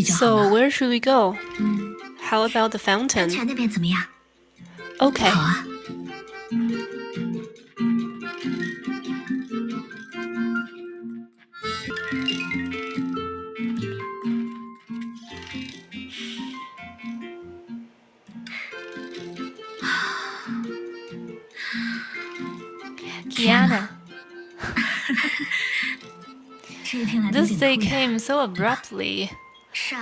So where should we go? How about the fountain? Okay. 好啊。Kiana. This day came so abruptly.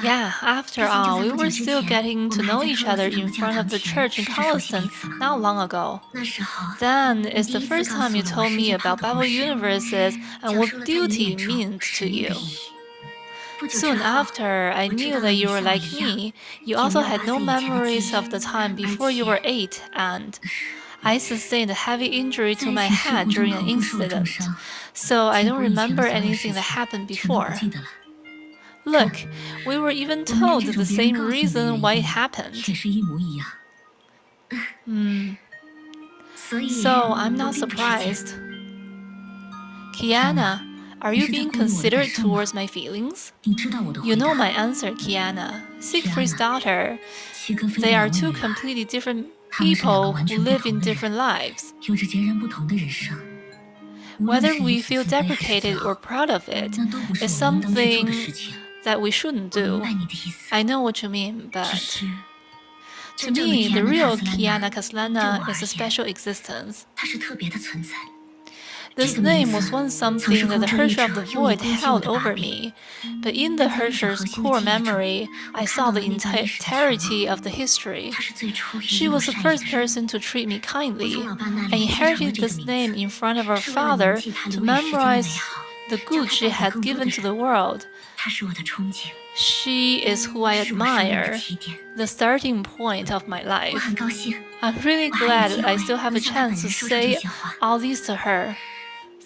Yeah, after all, we were still getting to know each other in front of the church in Coloston not long ago. Then it's the first time you told me about Bible universes and what duty means to you. Soon after, I knew that you were like me. You also had no memories of the time before you were 8, and I sustained a heavy injury to my head during an incident, so I don't remember anything that happened before. Look, we were even told the same reason why it happened. So I'm not surprised. Kiana, are you being considerate towards my feelings? You know my answer, Kiana. Siegfried's daughter. They are two completely different people who live in different lives. Whether we feel deprecated or proud of it is something that we shouldn't do. I know what you mean, but to me, the real Kiana Kaslana is a special existence. This name was once something that the Herrscher of the Void held over me, but in the Herrscher's core memory, I saw the entirety of the history. She was the first person to treat me kindly. I inherited this name in front of her father to memorize the good she had given to the world. She is who I admire, the starting point of my life. I'm really glad that I still have a chance to say all this to her.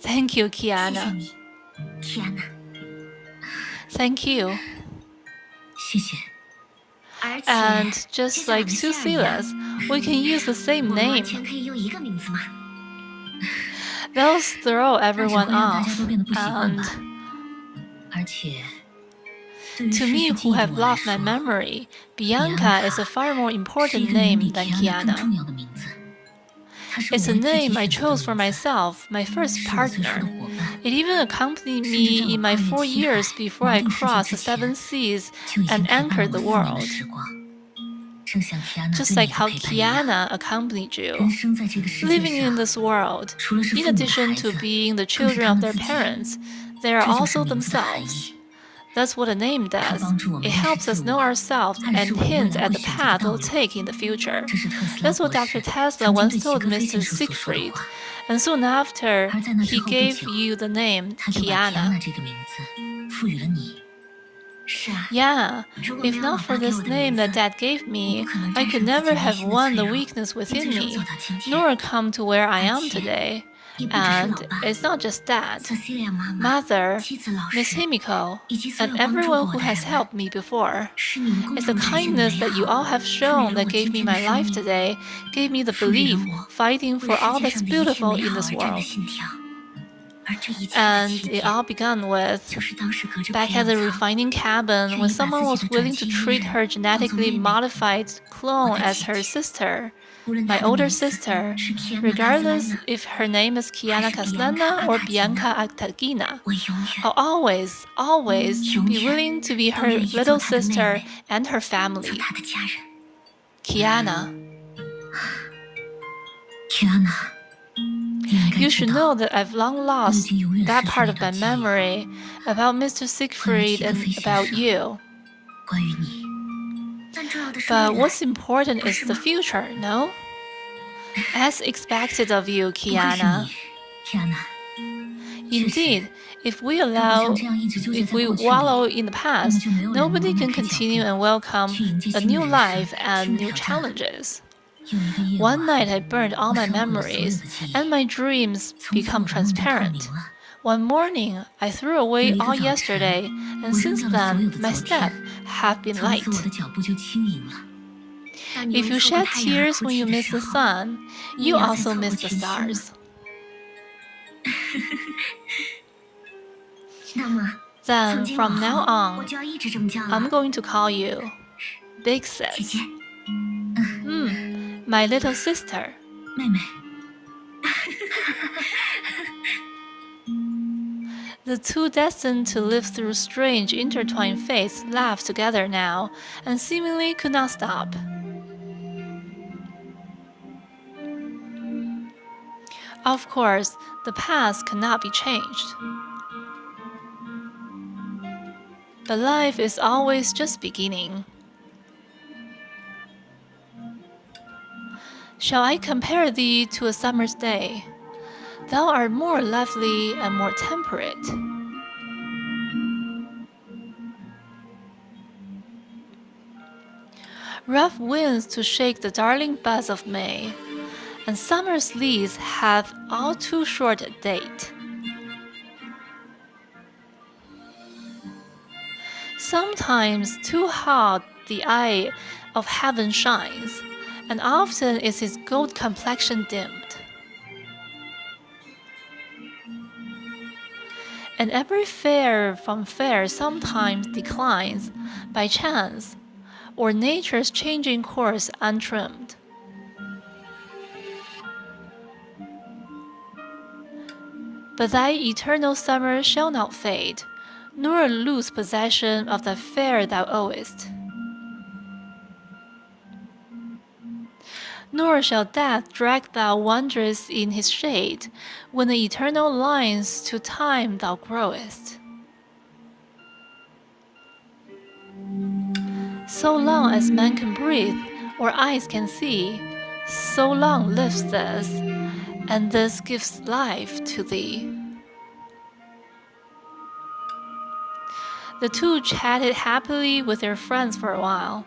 Thank you, Kiana. Thank you. And just like two Silas, we can use the same name. That'll throw everyone off, and to me, who have lost my memory, Bianca is a far more important name than Kiana. It's a name I chose for myself, my first partner. It even accompanied me in my 4 years before I crossed the 7 seas and anchored the world. Just like how Kiana accompanied you. Living in this world, in addition to being the children of their parents, they are also themselves. That's what a name does. It helps us know ourselves and hints at the path we'll take in the future. That's what Dr. Tesla once told Mr. Siegfried, and soon after, he gave you the name Kiana. Yeah, if not for this name that Dad gave me, I could never have won the weakness within me, nor come to where I am today. And it's not just that. Mother, Miss Himiko, and everyone who has helped me before. It's the kindness that you all have shown that gave me my life today, gave me the belief, fighting for all that's beautiful in this world. And it all began with, back at the refining cabin, when someone was willing to treat her genetically modified clone as her sister, my older sister, regardless if her name is Kiana Kaslana or Bianca Actagina. I'll always, always be willing to be her little sister and her family. Kiana. You should know that I've long lost that part of my memory about Mr. Siegfried and about you. But what's important is the future, no? As expected of you, Kiana. Indeed, if we wallow in the past, nobody can continue and welcome a new life and new challenges. One night I burned all my memories, and my dreams become transparent. One morning, I threw away all yesterday, and since then, my steps have been light. If you shed tears when you miss the sun, you also miss the stars. Then from now on, I'm going to call you Big Sis. My little sister. 妹妹。 The two destined to live through strange intertwined fates laughed together now, and seemingly could not stop. Of course, the past cannot be changed. But life is always just beginning. Shall I compare thee to a summer's day? Thou art more lively and more temperate. Rough winds to shake the darling buds of May, and summer's leaves have all too short a date. Sometimes too hot the eye of heaven shines, and often is his gold complexion dimmed. And every fair from fair sometimes declines by chance, or nature's changing course untrimmed. But thy eternal summer shall not fade, nor lose possession of the fair thou owest. Nor shall death drag thou wondrous in his shade, when the eternal lines to time thou growest. So long as man can breathe, or eyes can see, so long lives this, and this gives life to thee. The two chatted happily with their friends for a while.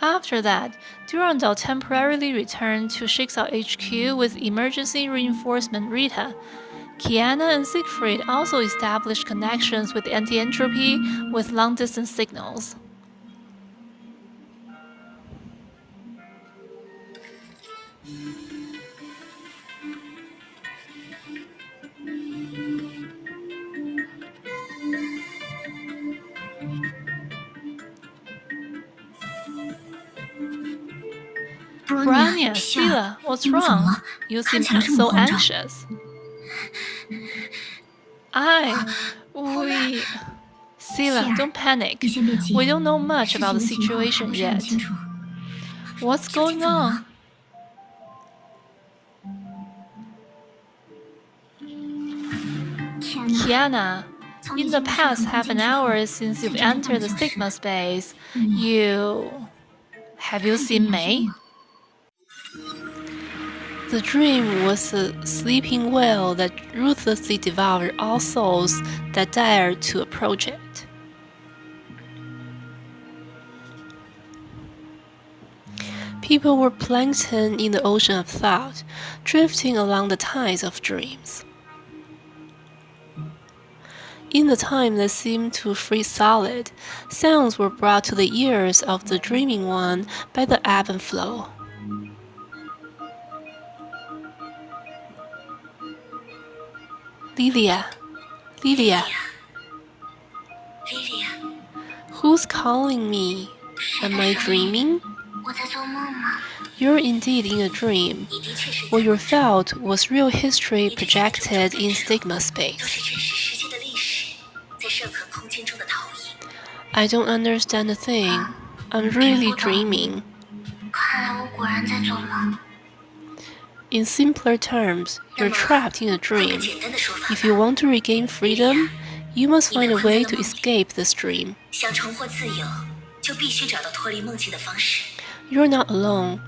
After that, Durandal temporarily returned to Schicksal HQ with emergency reinforcement Rita. Kiana and Siegfried also established connections with anti-entropy with long-distance signals. Branya, Sila, what's wrong? You seem so anxious. Sila, don't panic. We don't know much about the situation yet. What's going on? Kiana, in the past half an hour since you've entered the Stigma space, have you seen May? The dream was a sleeping whale that ruthlessly devoured all souls that dared to approach it. People were plankton in the ocean of thought, drifting along the tides of dreams. In the time that seemed to freeze solid, sounds were brought to the ears of the dreaming one by the ebb and flow. Lilia. Who's calling me? Am I dreaming? You're indeed in a dream. What you felt was real history projected in Stigma space. I don't understand a thing. I'm really dreaming. In simpler terms, you're trapped in a dream. If you want to regain freedom, you must find a way to escape this dream. You're not alone.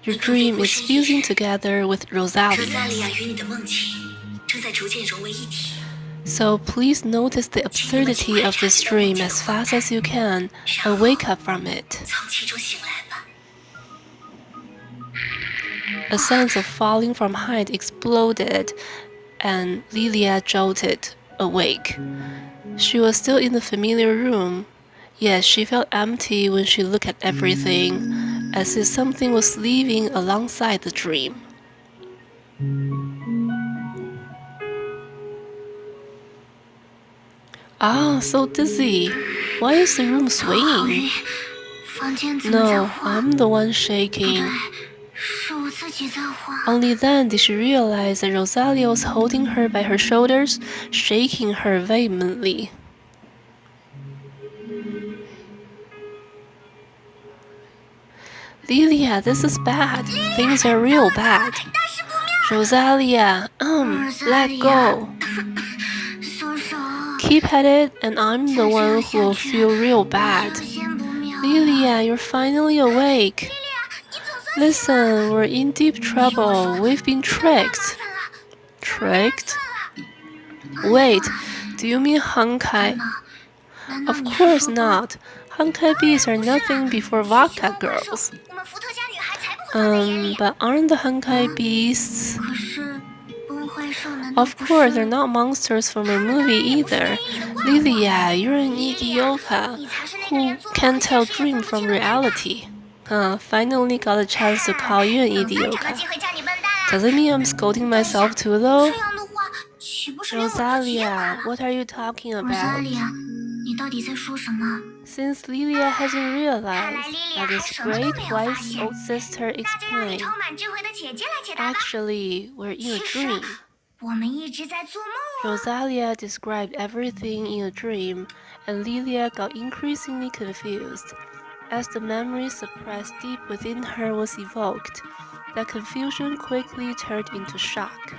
Your dream is fusing together with Rosalia's. So please notice the absurdity of this dream as fast as you can and wake up from it. A sense of falling from height exploded, and Lilia jolted awake. She was still in the familiar room, yet she felt empty when she looked at everything, as if something was leaving alongside the dream. Ah, so dizzy. Why is the room swaying? No, I'm the one shaking. Only then did she realize that Rosalia was holding her by her shoulders, shaking her vehemently. Lilia, this is bad. Things are real bad. Rosalia, let go. Keep at it, and I'm the one who will feel real bad. Lilia, you're finally awake. Listen, we're in deep trouble. We've been tricked. Tricked? Wait, do you mean Honkai? Of course not. Honkai bees are nothing before vodka girls. But aren't the Honkai beasts? Of course, they're not monsters from a movie either. Lilia, you're an idiota who can't tell dream from reality. Finally got a chance to call you an idiota. Does it mean I'm scolding myself too, though? Rosalia, what are you talking about? Since Lilia hasn't realized, let this great wise old sister explain. Actually, we're in a dream. Rosalia described everything in a dream, and Lilia got increasingly confused. As the memory suppressed deep within her was evoked, that confusion quickly turned into shock.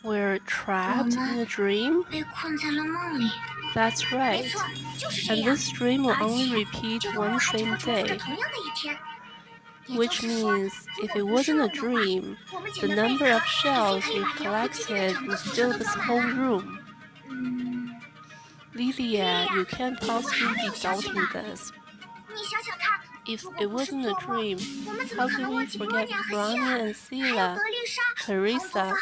We're trapped in a dream? That's right. And this dream will only repeat one same day. Which means, if it wasn't a dream, the number of shells we've collected would fill this whole room. Lilia, you can't possibly be doubting this. If it wasn't a dream, how could we forget Brania and Sila, Clarissa,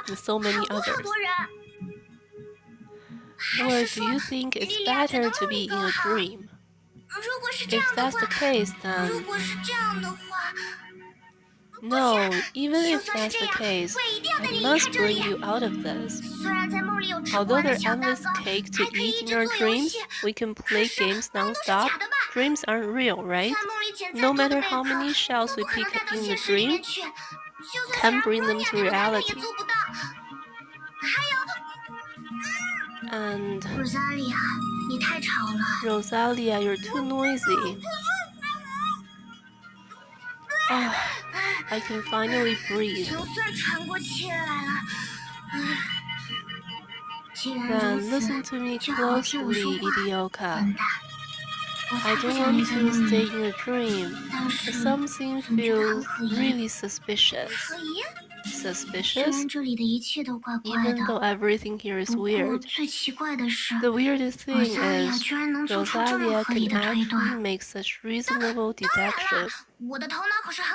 and so many others? Or do you think it's better to be in a dream? If that's the case, then... No, even if that's the case, I must bring you out of this. Although there's endless cake to eat in our dreams, we can play games non-stop. Dreams aren't real, right? No matter how many shells we pick up in the dream, can't bring them to reality. And... Rosalia, you're too noisy. I can finally breathe. Then listen to me closely, Idioka. I don't want to stay in a dream, but something feels really suspicious. Suspicious? Even though everything here is weird. The weirdest thing is, Rosalia can actually make such reasonable deduction.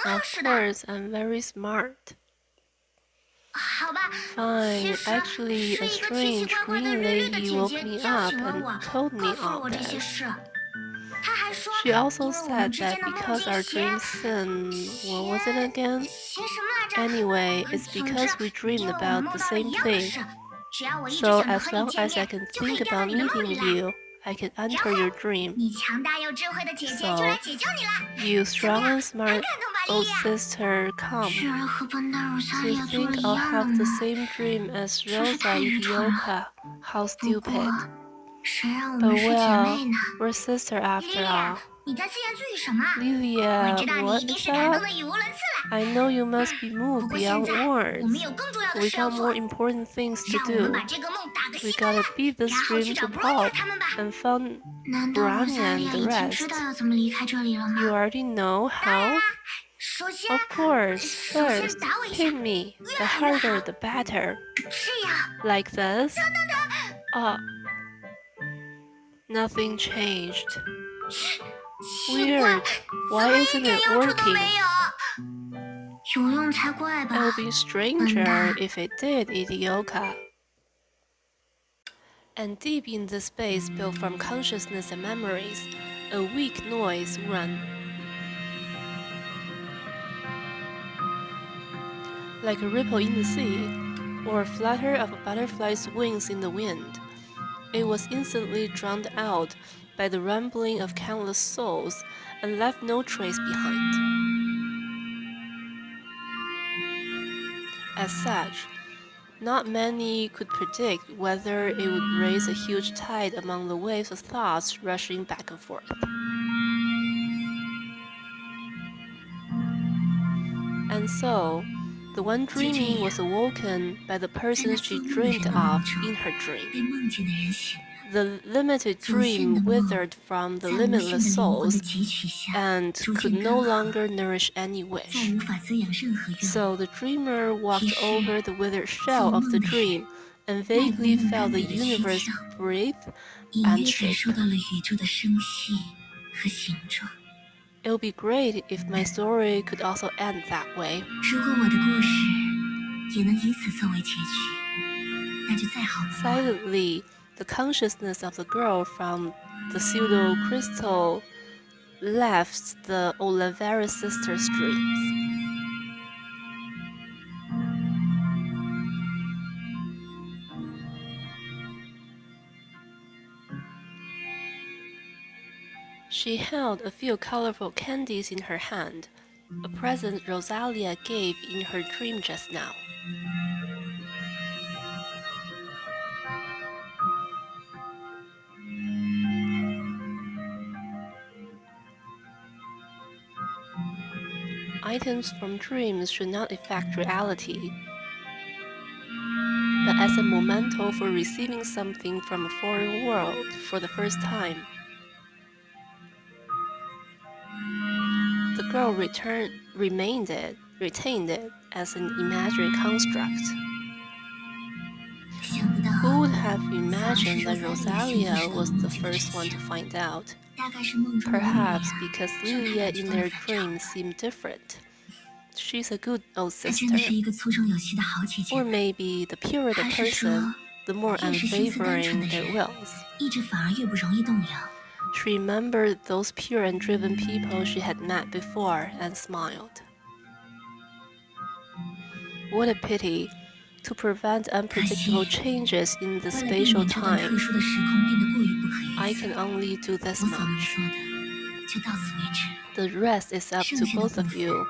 Of course, I'm very smart. Fine, actually, a strange green lady woke me up and told me all this. She also said that because our dreams what was it again? Anyway, it's because we dreamed about the same thing. So as long as I can think about meeting you, I can enter your dream. So, you strong and smart old sister, come. To think I'll have the same dream as Rosa Idioka, how stupid. But well, we're sisters after all. Lilia, what is that? I know you must be moved beyond words. We got more important things to do. We gotta beat this dream to pulp and find Brania and the rest. You already know how? Of course, first, hit me. The harder the better. Like this? Nothing changed. Weird. Why isn't it working? It would be stranger if it did, Idioka. And deep in the space built from consciousness and memories, a weak noise ran. like a ripple in the sea, or a flutter of a butterfly's wings in the wind. It was instantly drowned out by the rumbling of countless souls and left no trace behind. As such, not many could predict whether it would raise a huge tide among the waves of thoughts rushing back and forth. And so, the one dreaming was awoken by the person she dreamed of in her dream. The limited dream withered from the limitless souls and could no longer nourish any wish. So the dreamer walked over the withered shell of the dream and vaguely felt the universe breathe and shake. It would be great if my story could also end that way. Silently, the consciousness of the girl from the pseudo-crystal left the Olivera sisters' dreams. She held a few colorful candies in her hand, a present Rosalia gave in her dream just now. Items from dreams should not affect reality, but as a memento for receiving something from a foreign world for the first time. The girl retained it as an imaginary construct. Who would have imagined that Rosalia was the first one to find out? Perhaps because Lilia in their dreams seemed different. She's a good old sister. Or maybe the purer the person, the more unwavering their wills. She remembered those pure and driven people she had met before and smiled. What a pity! To prevent unpredictable changes in the spatial time, I can only do this much. The rest is up to both of you,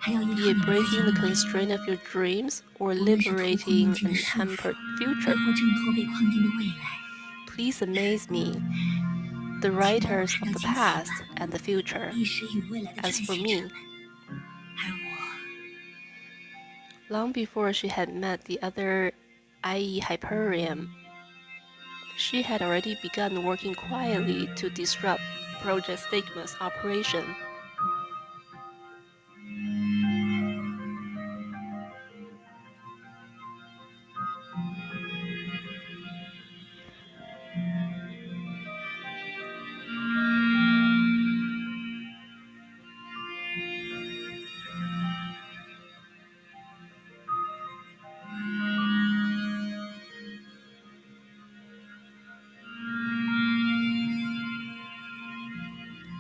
be it breaking the constraint of your dreams or liberating an hampered future. Please amaze me, the writers of the past and the future. As for me, long before she had met the other IE Hyperion, she had already begun working quietly to disrupt Project Stigma's operation.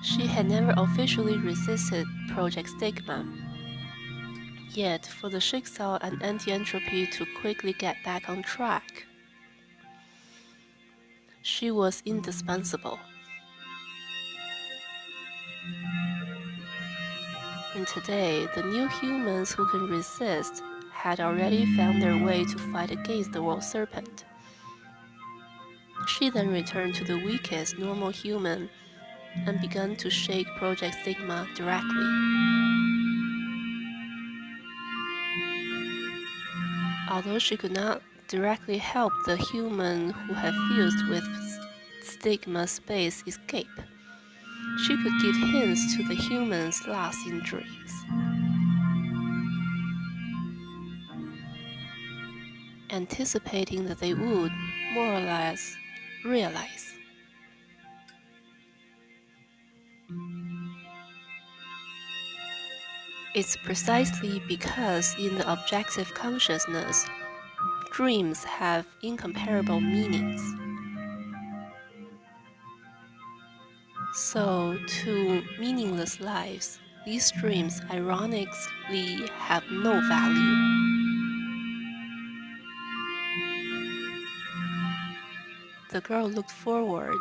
She had never officially resisted Project Stigma. Yet, for the Schicksal and anti-entropy to quickly get back on track, she was indispensable. And today, the new humans who can resist had already found their way to fight against the World Serpent. She then returned to the weakest normal human and began to shake Project Stigma directly. Although she could not directly help the human who had fused with Stigma space escape, she could give hints to the humans lost in dreams. Anticipating that they would, more or less, realize. It's precisely because in the objective consciousness, dreams have incomparable meanings. So, to meaningless lives, These dreams ironically have no value. The girl looked forward.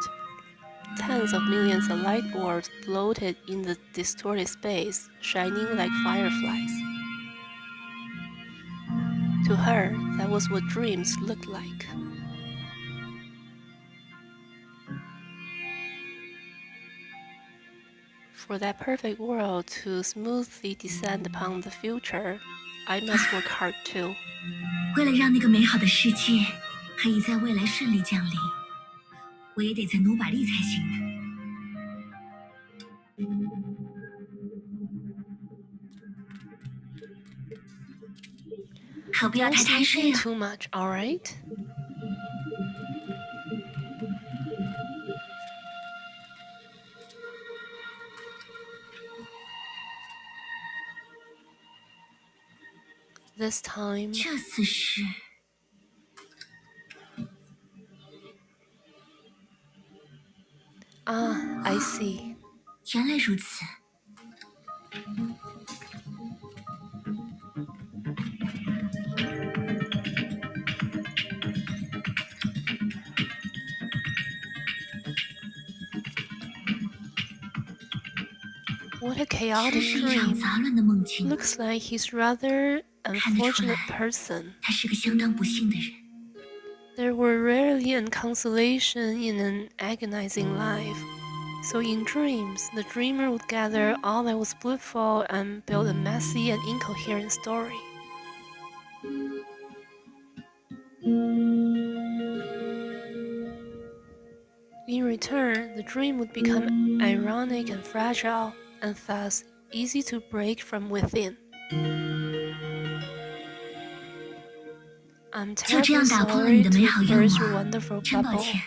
Tens of millions of light orbs floated in the distorted space, shining like fireflies. To her, that was what dreams looked like. For that perfect world to smoothly descend upon the future, I must work hard too. 为了让那个美好的世界可以在未来顺利降临，我也得再努把力才行呢。可不要 Don't 太贪 sleep 睡 in 了。 too much, alright? This time, 这次是I see. 原来如此。What a 这 chaotic 是一场 dream. 杂乱的梦境。 Looks like he's rather 看得出来 unfortunate person. 他是个相当不幸的人。 There were rarely any consolation in an agonizing life. So in dreams, the dreamer would gather all that was blissful and build a messy and incoherent story. In return, the dream would become ironic and fragile, and thus easy to break from within. I'm 就这 terribly 样打破了你 sorry 的美 to 好愿 burst your 望， wonderful 真抱 bubble. 歉。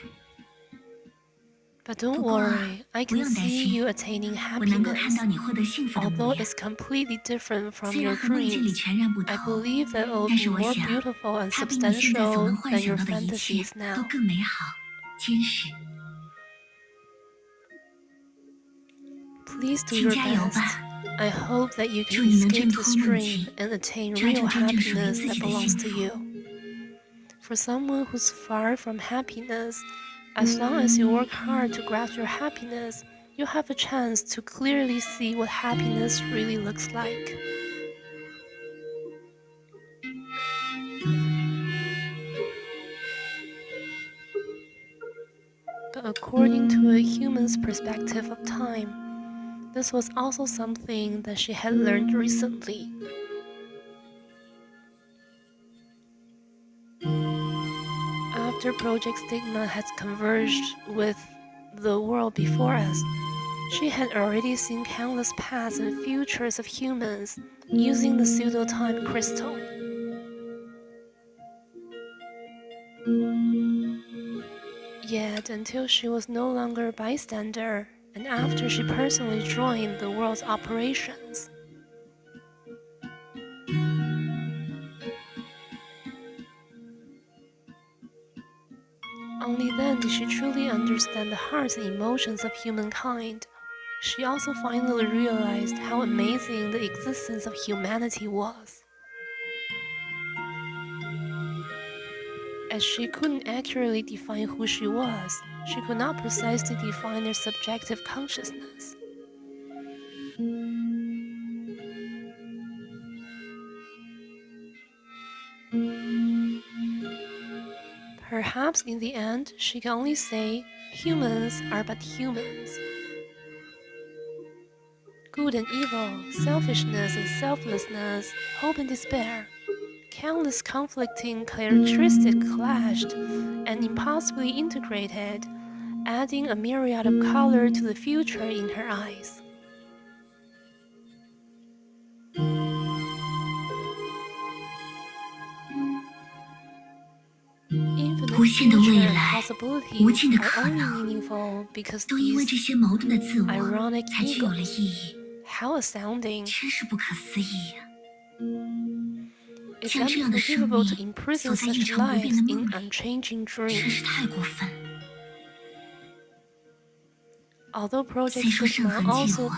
But don't 不过 worry, I 不 can 用担 see 心， you attaining 我能够看 happiness. 到你获得幸福的模 Although 样。 it's completely different from 虽 your 然和梦境里 dreams, 全然不 I 同， believe that it will 但 be 是我 more 想， beautiful and 它比你现在所 substantial 能幻 than 想 your 到的一切 fantasies 都 now. 更美好、坚实。 Please do 请 your 加油 best. 吧！ I hope that you 祝 can 你能挣 escape 脱 this 梦 dream 境， and attain 抓 real 住真正属于 happiness 自 that 己的 belongs 幸 to 福。 you. For someone who's far from happiness, as long as you work hard to grasp your happiness, you have a chance to clearly see what happiness really looks like. But according to a human's perspective of time, this was also something that she had learned recently. After Project Stigma had converged with the world before us, she had already seen countless pasts and futures of humans using the pseudo-time crystal. Yet, until she was no longer a bystander, and after she personally joined the world's operations, only then did she truly understand the hearts and emotions of humankind. She also finally realized how amazing the existence of humanity was. As she couldn't accurately define who she was, she could not precisely define her subjective consciousness. Perhaps in the end, she can only say, humans are but humans. Good and evil, selfishness and selflessness, hope and despair. Countless conflicting characteristics clashed and impossibly integrated, adding a myriad of color to the future in her eyes. Infinite 无限的未 future 来， possibilities 无尽的 are 可 only 能， meaningful because 都因为 these 这些矛盾的自我 ironic 才具有了 egos. 意义， How astounding! 真是不可思议呀、 It's 将这样的生 unbelievable to 命 imprison 锁在一 such 场不变 lives 的 in 梦里， unchanging 真 dreams. 是太过分了。 Although Project 虽说圣 Sigma 痕借 also 我，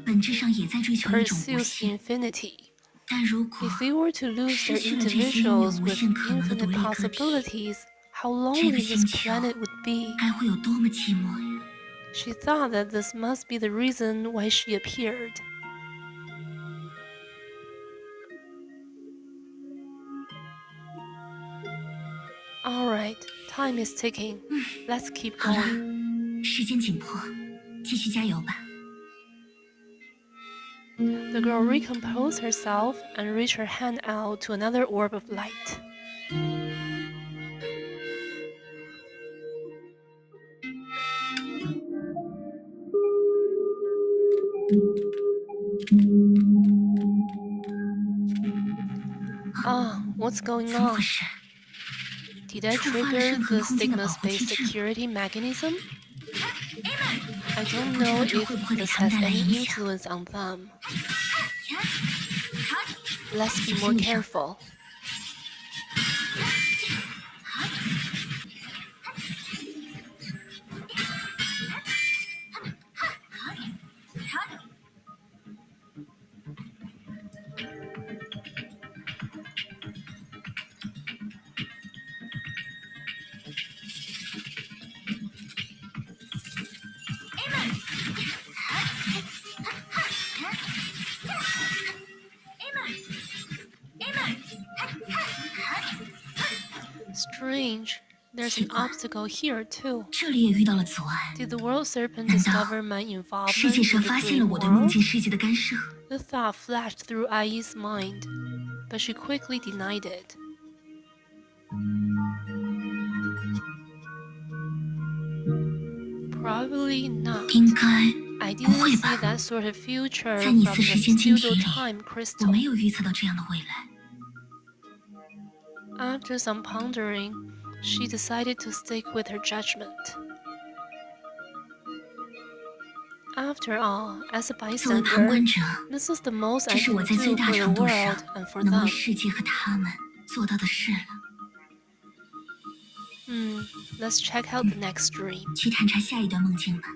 本质上也在追求一种无 pursues 限。 infinity. 但如果 If we were to lose 失 their 去了这些拥有 individuals 无 with 限可能的 infinite 独立个体， possibilities, how 这个 lonely this 星球 planet would be. 该会有多么寂寞呀！ She thought that this must be the reason why she appeared. Alright, time is ticking. Let's keep 好了， going. 时间紧迫，继续加油吧。 The girl recomposed herself and reached her hand out to another orb of light. What's going 怎么回 on? 事？ Did I 触发了 trigger 任何 the 空间的保护机 stigma-based 制吗？ security mechanism? I don't 不知 know 道这 if 会不会给 this 他们 has 带来 any 影响。 influence on them. Let's be 小 more 心点上。 careful. Strange. There's an obstacle here too. 这里也遇到了阻碍。 Did the world serpent 难道 discover my 世界 involvement 神 with the 发现了 dream 我对梦 world? 境世界的干涉？ The thought flashed through Ai's mind, but she quickly denied it. Probably not. 应该 I 不会 didn't 吧 see that sort of future 在 from 你 the 次时间晶体 pseudo-time 里，我 crystal. 没有预测到这样的未来。 After some pondering, she decided to stick with her judgment. After all, as a 作为旁 bystander, 观者， this is the most 这 I 是我 can 在最 do 大 for the 程度上 world and for 能为 them. 世界和他们做到的事了。 Let's check out the next dream. 去探查下一段梦境吧。